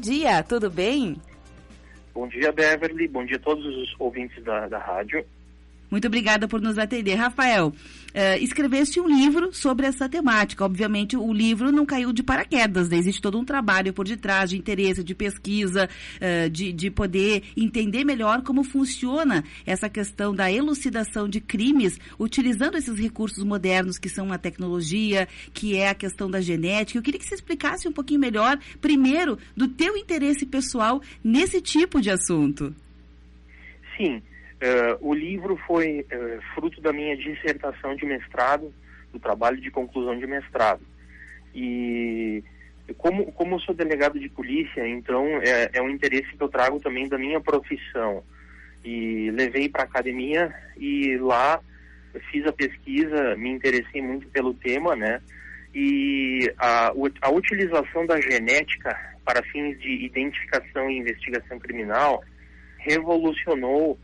dia, tudo bem? Bom dia, Beverly. Bom dia a todos os ouvintes da rádio. Muito obrigada por nos atender. Rafael, escreveste um livro sobre essa temática. Obviamente, o livro não caiu de paraquedas, né? Existe todo um trabalho por detrás de interesse, de pesquisa, de poder entender melhor como funciona essa questão da elucidação de crimes, utilizando esses recursos modernos que são a tecnologia, que é a questão da genética. Eu queria que você explicasse um pouquinho melhor, primeiro, do teu interesse pessoal nesse tipo de assunto. Sim. O livro foi fruto da minha dissertação de mestrado, do trabalho de conclusão de mestrado. E como eu sou delegado de polícia, então é um interesse que eu trago também da minha profissão. E levei para a academia e lá fiz a pesquisa, me interessei muito pelo tema, né? E a utilização da genética para fins de identificação e investigação criminal revolucionou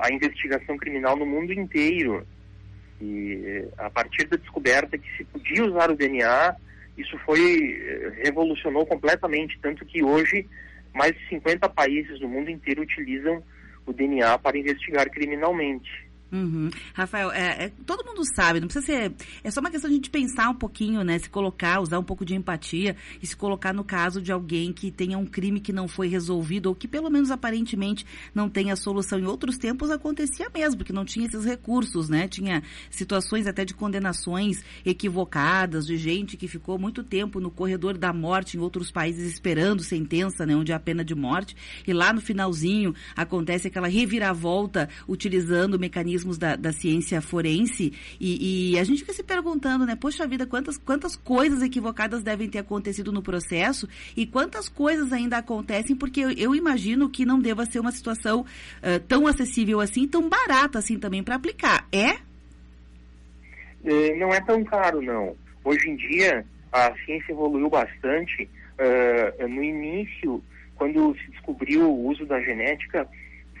a investigação criminal no mundo inteiro. E a partir da descoberta que se podia usar o DNA, isso revolucionou completamente, tanto que hoje mais de 50 países do mundo inteiro utilizam o DNA para investigar criminalmente. Uhum. Rafael, todo mundo sabe, não precisa ser... É só uma questão de a gente pensar um pouquinho, né? Se colocar, usar um pouco de empatia e se colocar no caso de alguém que tenha um crime que não foi resolvido ou que pelo menos aparentemente não tenha solução. Em outros tempos acontecia mesmo, porque não tinha esses recursos, né? Tinha situações até de condenações equivocadas, de gente que ficou muito tempo no corredor da morte em outros países esperando sentença, né? Onde há pena de morte. E lá no finalzinho acontece aquela reviravolta utilizando mecanismos da ciência forense e a gente fica se perguntando, né? Poxa vida, quantas coisas equivocadas devem ter acontecido no processo e quantas coisas ainda acontecem, porque eu imagino que não deva ser uma situação tão acessível assim, tão barata assim também para aplicar. Não é tão caro, não. Hoje em dia, a ciência evoluiu bastante. No início, quando se descobriu o uso da genética,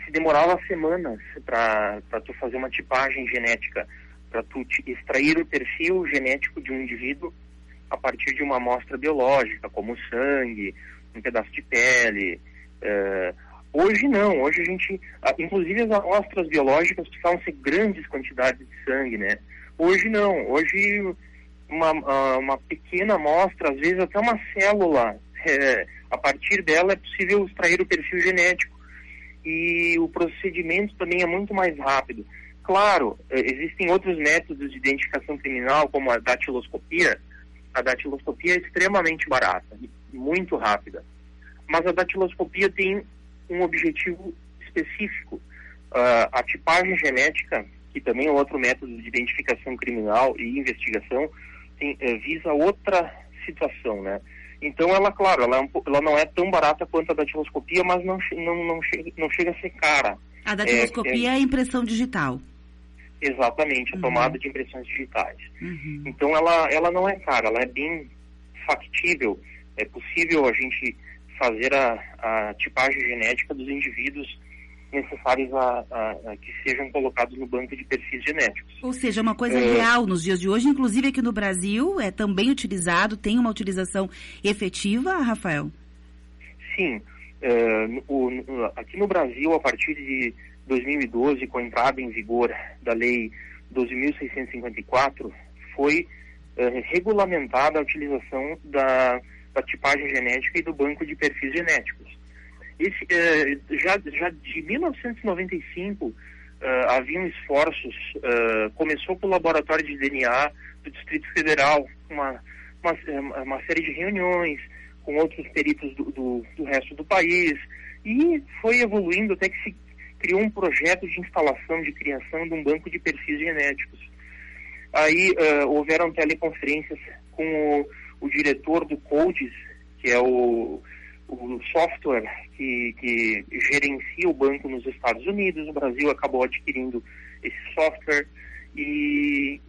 se demorava semanas para tu fazer uma tipagem genética, para tu extrair o perfil genético de um indivíduo a partir de uma amostra biológica, como sangue, um pedaço de pele. Hoje não, hoje a gente, inclusive as amostras biológicas precisavam ser grandes quantidades de sangue, né? Hoje não, hoje uma pequena amostra, às vezes até uma célula, a partir dela é possível extrair o perfil genético. E o procedimento também é muito mais rápido. Claro, existem outros métodos de identificação criminal, como a datiloscopia. A datiloscopia é extremamente barata, muito rápida. Mas a datiloscopia tem um objetivo específico. A tipagem genética, que também é outro método de identificação criminal e investigação, visa outra situação, né? Então, claro, ela não é tão barata quanto a datiloscopia, mas não chega a ser cara. A datiloscopia é a impressão digital. Exatamente, a tomada de impressões digitais. Uhum. Então, ela não é cara, ela é bem factível. É possível a gente fazer a tipagem genética dos indivíduos necessários que sejam colocados no banco de perfis genéticos. Ou seja, uma coisa real nos dias de hoje, inclusive aqui no Brasil, é também utilizado, tem uma utilização efetiva, Rafael? Sim. Aqui no Brasil, a partir de 2012, com a entrada em vigor da Lei 12.654, foi regulamentada a utilização da tipagem genética e do banco de perfis genéticos. Já de 1995 haviam esforços, começou com o Laboratório de DNA do Distrito Federal, uma série de reuniões com outros peritos do resto do país, e foi evoluindo até que se criou um projeto de instalação, de criação de um banco de perfis genéticos. Aí houveram teleconferências com o diretor do CODES, que é o software que gerencia o banco nos Estados Unidos. O Brasil acabou adquirindo esse software e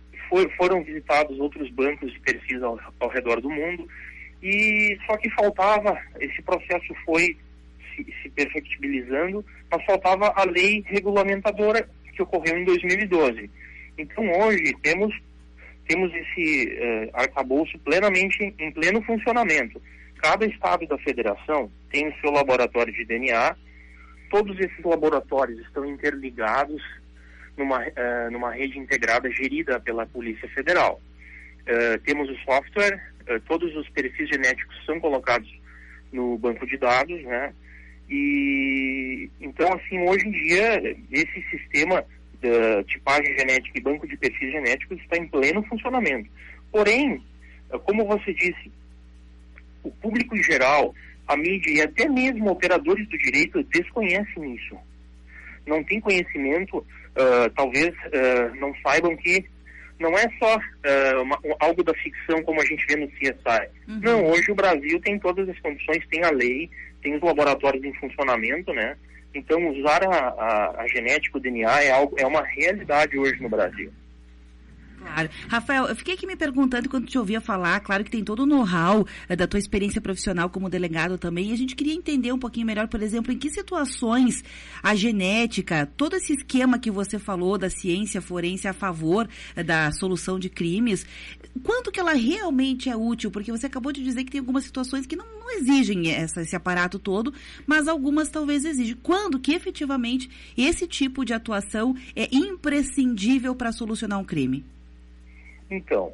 foram visitados outros bancos de perfis ao redor do mundo, e só que faltava, esse processo foi se perfectibilizando, mas faltava a lei regulamentadora que ocorreu em 2012. Então hoje temos esse arcabouço em pleno funcionamento. cada estado da federação tem o seu laboratório de DNA. Todos esses laboratórios estão interligados numa rede integrada gerida pela Polícia Federal. Temos o software, todos os perfis genéticos são colocados no banco de dados, né? E então, assim, hoje em dia, esse sistema da tipagem genética e banco de perfis genéticos está em pleno funcionamento. Porém, como você disse, o público em geral, a mídia e até mesmo operadores do direito desconhecem isso. Não tem conhecimento, talvez não saibam que não é só algo da ficção como a gente vê no CSI. Uhum. Não, hoje o Brasil tem todas as condições, tem a lei, tem os laboratórios em funcionamento, né? Então usar a genética, o DNA é uma realidade hoje no Brasil. Claro. Rafael, eu fiquei aqui me perguntando quando te ouvia falar, claro que tem todo o know-how da tua experiência profissional como delegado também, e a gente queria entender um pouquinho melhor, por exemplo, em que situações a genética, todo esse esquema que você falou da ciência forense a favor da solução de crimes, quanto que ela realmente é útil? Porque você acabou de dizer que tem algumas situações que não exigem esse aparato todo, mas algumas talvez exigem. Quando que efetivamente esse tipo de atuação é imprescindível para solucionar um crime? Então,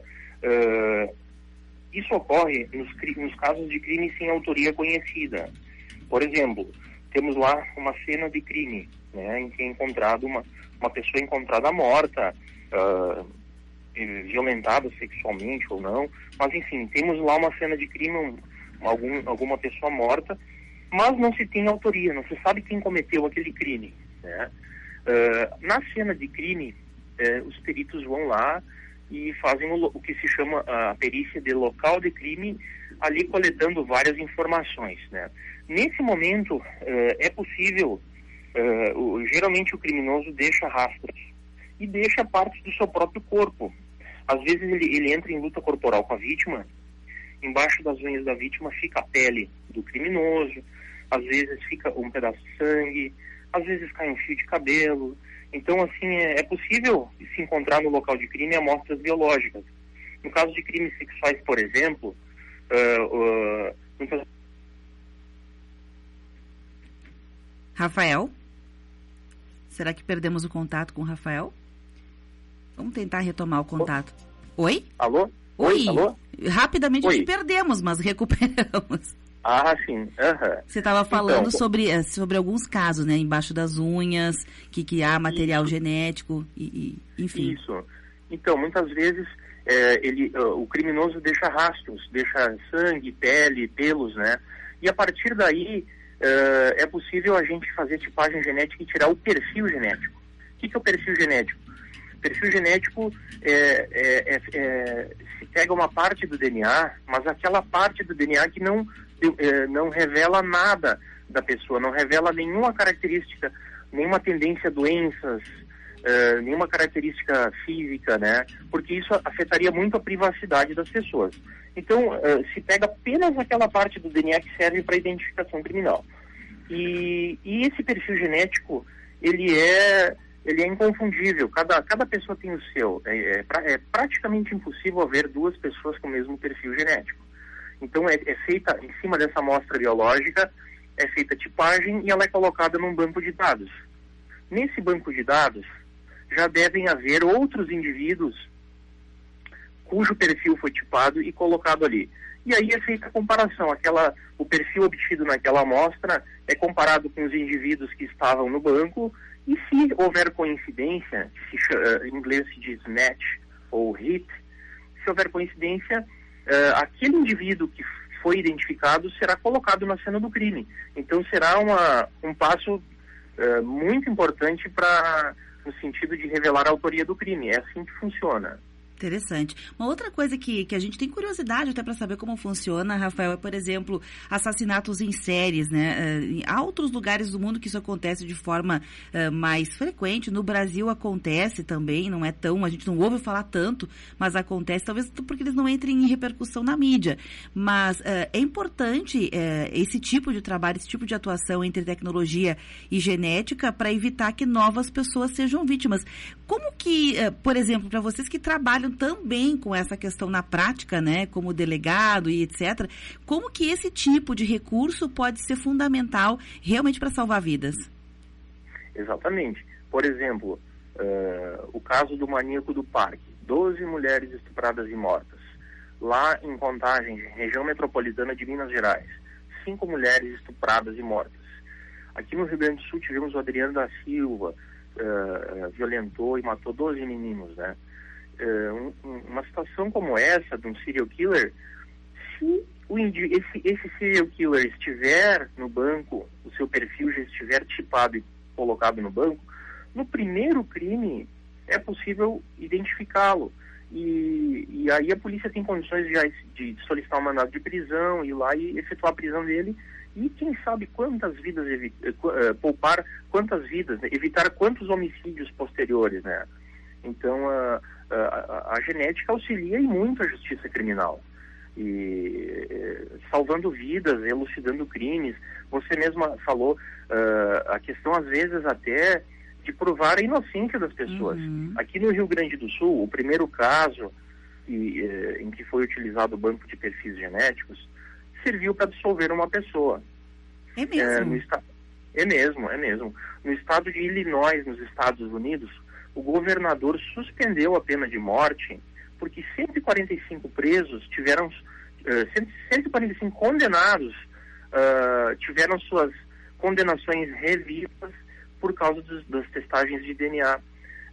isso ocorre nos casos de crime sem autoria conhecida. Por exemplo, temos lá uma cena de crime, né, em que é encontrado uma pessoa encontrada morta, violentada sexualmente ou não, mas enfim, temos lá uma cena de crime, alguma pessoa morta, mas não se tem autoria, não se sabe quem cometeu aquele crime, né? Na cena de crime, os peritos vão lá e fazem o que se chama a perícia de local de crime, ali coletando várias informações, né? Nesse momento, é possível, geralmente o criminoso deixa rastros e deixa partes do seu próprio corpo. Às vezes ele entra em luta corporal com a vítima, embaixo das unhas da vítima fica a pele do criminoso, às vezes fica um pedaço de sangue, às vezes cai um fio de cabelo. Então, assim, é possível se encontrar no local de crime amostras biológicas. No caso de crimes sexuais, por exemplo, muitas... Rafael? Será que perdemos o contato com o Rafael? Vamos tentar retomar o contato. Oi? Alô? Oi? Alô? Rapidamente te perdemos, mas recuperamos. Ah, sim. Uhum. Você estava falando sobre alguns casos, né? Embaixo das unhas, que há material genético, enfim. Isso. Então, muitas vezes, o criminoso deixa rastros, deixa sangue, pele, pelos, né? E a partir daí, é possível a gente fazer tipagem genética e tirar o perfil genético. O que é o perfil genético? O perfil genético se pega uma parte do DNA, mas aquela parte do DNA que não revela nada da pessoa, não revela nenhuma característica, nenhuma tendência a doenças, nenhuma característica física, né? Porque isso afetaria muito a privacidade das pessoas. Então, se pega apenas aquela parte do DNA que serve para identificação criminal. E esse perfil genético, ele é inconfundível, cada pessoa tem o seu. É praticamente impossível haver duas pessoas com o mesmo perfil genético. Então, é feita, em cima dessa amostra biológica, é feita a tipagem e ela é colocada num banco de dados. Nesse banco de dados, já devem haver outros indivíduos cujo perfil foi tipado e colocado ali. E aí é feita a comparação. O perfil obtido naquela amostra é comparado com os indivíduos que estavam no banco e se houver coincidência, em inglês se diz match ou hit, se houver coincidência, aquele indivíduo que foi identificado será colocado na cena do crime. Então será um passo muito importante no sentido de revelar a autoria do crime. É assim que funciona. Interessante. Uma outra coisa que a gente tem curiosidade até para saber como funciona, Rafael, é, por exemplo, assassinatos em séries, né? Há outros lugares do mundo que isso acontece de forma mais frequente. No Brasil acontece também, não é tão, a gente não ouve falar tanto, mas acontece, talvez porque eles não entrem em repercussão na mídia. Mas é importante esse tipo de trabalho, esse tipo de atuação entre tecnologia e genética para evitar que novas pessoas sejam vítimas. Como que, por exemplo, para vocês que trabalham trabalham também com essa questão na prática, né, como delegado e etc., como que esse tipo de recurso pode ser fundamental realmente para salvar vidas? Exatamente. Por exemplo, o caso do maníaco do parque, 12 mulheres estupradas e mortas. Lá em Contagem, região metropolitana de Minas Gerais, 5 mulheres estupradas e mortas. Aqui no Rio Grande do Sul tivemos o Adriano da Silva, violentou e matou 12 meninos, né? Uma situação como essa, de um serial killer, se esse serial killer estiver no banco, o seu perfil já estiver tipado e colocado no banco, no primeiro crime é possível identificá-lo. E aí a polícia tem condições de solicitar um mandado de prisão, ir lá e efetuar a prisão dele, e quem sabe quantas vidas, poupar quantas vidas, né? Evitar quantos homicídios posteriores, né? Então a genética auxilia e muito a justiça criminal, e salvando vidas, elucidando crimes. Você mesma falou a questão às vezes até de provar a inocência das pessoas. Aqui no Rio Grande do Sul, o primeiro caso em que foi utilizado o banco de perfis genéticos serviu para absolver uma pessoa. É mesmo? É mesmo. No estado de Illinois, nos Estados Unidos, o governador suspendeu a pena de morte porque 145 presos tiveram, 145 condenados tiveram suas condenações revistas por causa das testagens de DNA.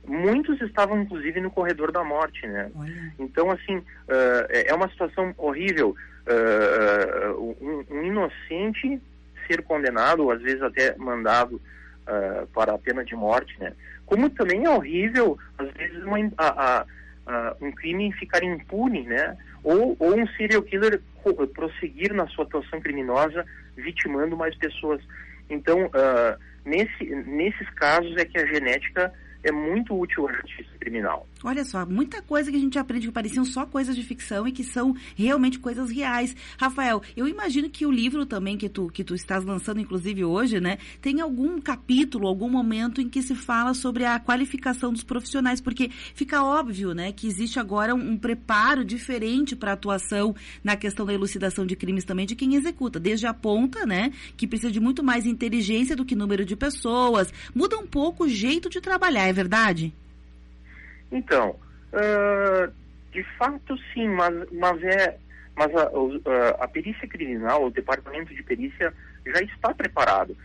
Muitos estavam, inclusive, no corredor da morte, né? Olha. Então, assim, é uma situação horrível. Um inocente ser condenado, ou às vezes até mandado para a pena de morte, né? Como também é horrível, às vezes, um crime ficar impune, né? Ou um serial killer prosseguir na sua atuação criminosa, vitimando mais pessoas. Então, nesses casos é que a genética é muito útil à justiça criminal. Olha só, muita coisa que a gente aprende que pareciam só coisas de ficção e que são realmente coisas reais. Rafael, eu imagino que o livro também que tu estás lançando, inclusive hoje, né, tem algum capítulo, algum momento em que se fala sobre a qualificação dos profissionais, porque fica óbvio, né, que existe agora um preparo diferente para a atuação na questão da elucidação de crimes também de quem executa, desde a ponta, né, que precisa de muito mais inteligência do que número de pessoas, muda um pouco o jeito de trabalhar, é verdade? Então, de fato sim, mas a perícia criminal, o departamento de perícia já está preparado.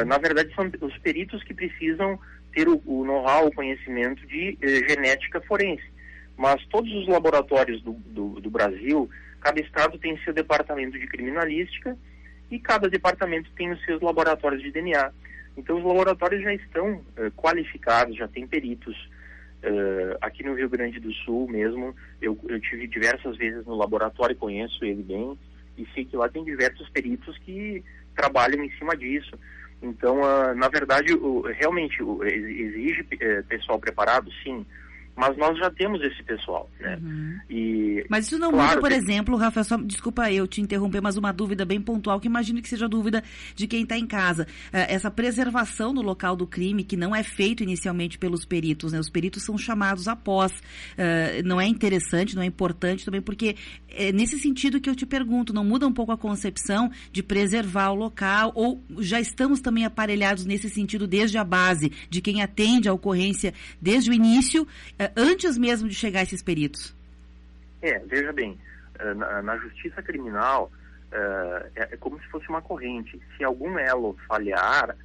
Na verdade, são os peritos que precisam ter o know-how, o conhecimento de genética forense. Mas todos os laboratórios do Brasil, cada estado tem seu departamento de criminalística e cada departamento tem os seus laboratórios de DNA. Então, os laboratórios já estão qualificados, já tem peritos. Aqui no Rio Grande do Sul mesmo, eu tive diversas vezes no laboratório, conheço ele bem, e sei que lá tem diversos peritos que trabalham em cima disso. Então, na verdade, realmente exige pessoal preparado, sim, mas nós já temos esse pessoal, né? Mas isso não muda, por exemplo, Rafael, desculpa eu te interromper, mas uma dúvida bem pontual, que imagino que seja a dúvida de quem está em casa. Essa preservação no local do crime, que não é feito inicialmente pelos peritos, né? Os peritos são chamados após. Não é interessante, não é importante também, porque é nesse sentido que eu te pergunto, não muda um pouco a concepção de preservar o local, ou já estamos também aparelhados nesse sentido desde a base, de quem atende a ocorrência desde o início, antes mesmo de chegar a esses peritos? Veja bem, na justiça criminal é como se fosse uma corrente. Se algum elo falhar,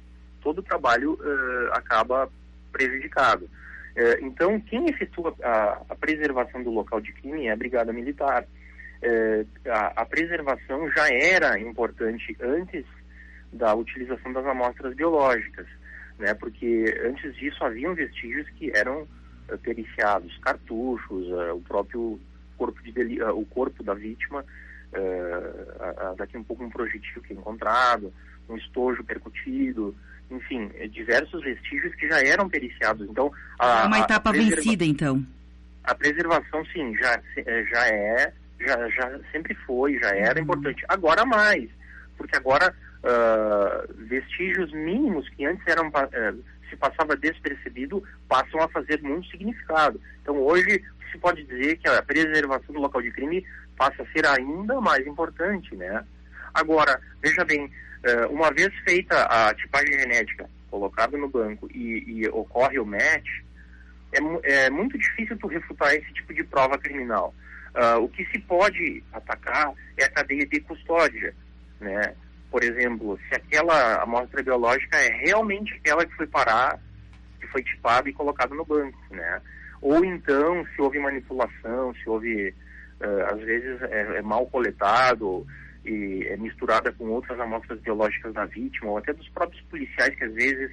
todo o trabalho acaba prejudicado. Então, quem efetua a preservação do local de crime é a Brigada Militar. A preservação já era importante antes da utilização das amostras biológicas, né? Porque antes disso haviam vestígios que eram periciados, cartuchos, o próprio o corpo da vítima, daqui um pouco um projetil que é encontrado, um estojo percutido, enfim, diversos vestígios que já eram periciados. Então, uma etapa vencida, então. A preservação, sim, já sempre foi, já era importante. Agora mais, porque agora vestígios mínimos que antes se passava despercebido, passam a fazer muito significado. Então, hoje, se pode dizer que a preservação do local de crime passa a ser ainda mais importante, né? Agora, veja bem, uma vez feita a tipagem genética, colocada no banco e ocorre o match, é muito difícil tu refutar esse tipo de prova criminal. O que se pode atacar é a cadeia de custódia, né? Por exemplo, se aquela amostra biológica é realmente aquela que foi parar, que foi tipada e colocada no banco, né? Ou então, se houve manipulação, se houve, às vezes, é mal coletado e é misturada com outras amostras biológicas da vítima, ou até dos próprios policiais que às vezes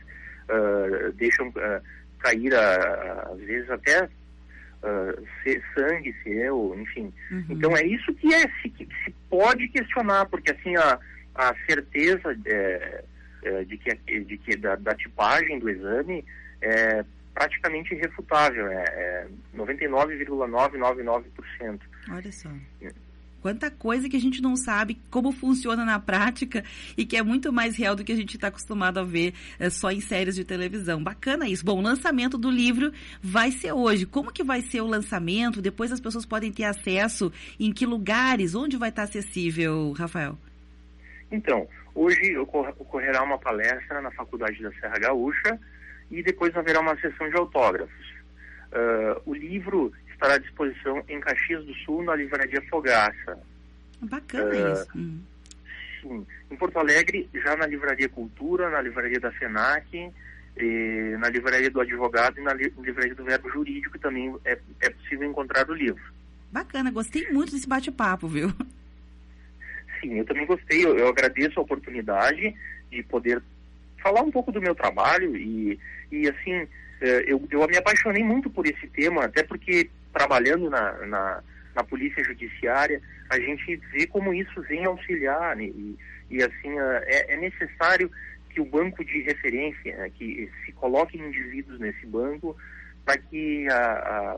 deixam cair, às vezes até sangue seu, enfim. Uhum. Então é isso que se pode questionar, porque assim a certeza da tipagem do exame é praticamente irrefutável, é 99,999%. Olha só. Quanta coisa que a gente não sabe como funciona na prática e que é muito mais real do que a gente está acostumado a ver só em séries de televisão. Bacana isso. Bom, o lançamento do livro vai ser hoje. Como que vai ser o lançamento? Depois as pessoas podem ter acesso em que lugares? Onde vai estar acessível, Rafael? Então, hoje ocorrerá uma palestra na Faculdade da Serra Gaúcha e depois haverá uma sessão de autógrafos. O livro estará à disposição em Caxias do Sul, na Livraria Fogaça. Bacana isso. Sim. Em Porto Alegre, já na Livraria Cultura, na Livraria da Senac, na Livraria do Advogado e na Livraria do Verbo Jurídico também é possível encontrar o livro. Bacana, gostei muito desse bate-papo, viu? Sim, eu também gostei. Eu agradeço a oportunidade de poder falar um pouco do meu trabalho e assim, eu me apaixonei muito por esse tema, até porque trabalhando na polícia judiciária, a gente vê como isso vem auxiliar, né? E assim, é necessário que o banco de referência, né, que se coloquem indivíduos nesse banco para que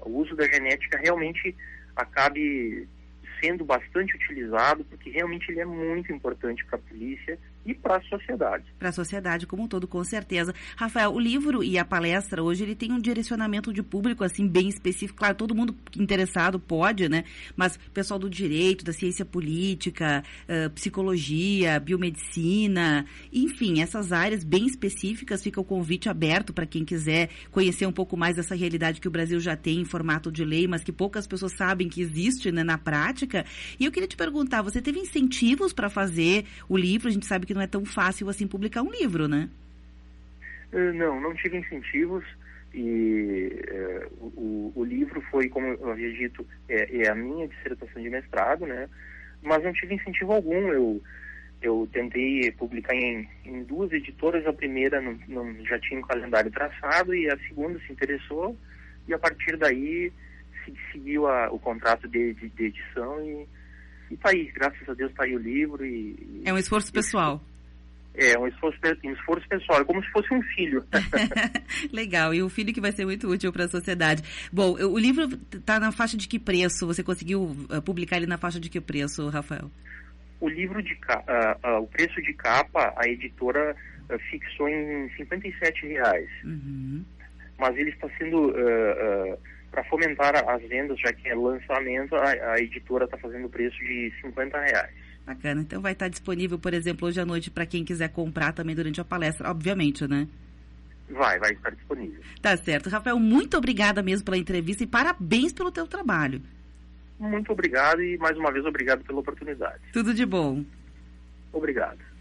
o uso da genética realmente acabe sendo bastante utilizado, porque realmente ele é muito importante para a polícia e para a sociedade. Para a sociedade como um todo, com certeza. Rafael, o livro e a palestra hoje, ele tem um direcionamento de público, assim, bem específico. Claro, todo mundo interessado pode, né? Mas pessoal do direito, da ciência política, psicologia, biomedicina, enfim, essas áreas bem específicas, fica o convite aberto para quem quiser conhecer um pouco mais dessa realidade que o Brasil já tem em formato de lei, mas que poucas pessoas sabem que existe, né, na prática. E eu queria te perguntar, você teve incentivos para fazer o livro? A gente sabe que não é tão fácil assim publicar um livro, né? Não tive incentivos e o livro foi, como eu havia dito, é a minha dissertação de mestrado, né? Mas não tive incentivo algum. Eu tentei publicar em duas editoras, a primeira não já tinha um calendário traçado e a segunda se interessou e a partir daí se seguiu o contrato de edição e tá aí, graças a Deus tá aí o livro É um esforço pessoal. É um esforço pessoal, é como se fosse um filho. Legal, e um filho que vai ser muito útil para a sociedade. Bom, o livro tá na faixa de que preço? Você conseguiu publicar ele na faixa de que preço, Rafael? O livro o preço de capa, a editora fixou em R$57. Uhum. Mas ele está sendo... para fomentar as vendas, já que é lançamento, a editora está fazendo o preço de R$50. Bacana. Então vai estar disponível, por exemplo, hoje à noite para quem quiser comprar também durante a palestra, obviamente, né? Vai estar disponível. Tá certo. Rafael, muito obrigada mesmo pela entrevista e parabéns pelo teu trabalho. Muito obrigado e, mais uma vez, obrigado pela oportunidade. Tudo de bom. Obrigado.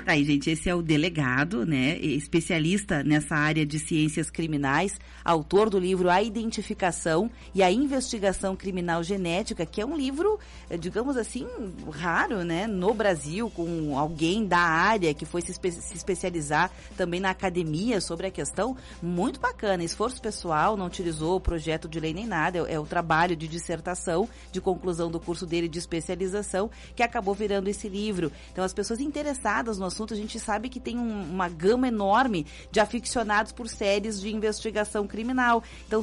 Tá aí, gente, esse é o delegado, né, especialista nessa área de ciências criminais, autor do livro A Identificação e a Investigação Criminal Genética, que é um livro, digamos assim, raro, né, no Brasil, com alguém da área que foi se especializar também na academia sobre a questão. Muito bacana, esforço pessoal, não utilizou o projeto de lei nem nada, é o trabalho de dissertação, de conclusão do curso dele de especialização, que acabou virando esse livro. Então, as pessoas interessadas no assunto, a gente sabe que tem uma gama enorme de aficionados por séries de investigação criminal. Então,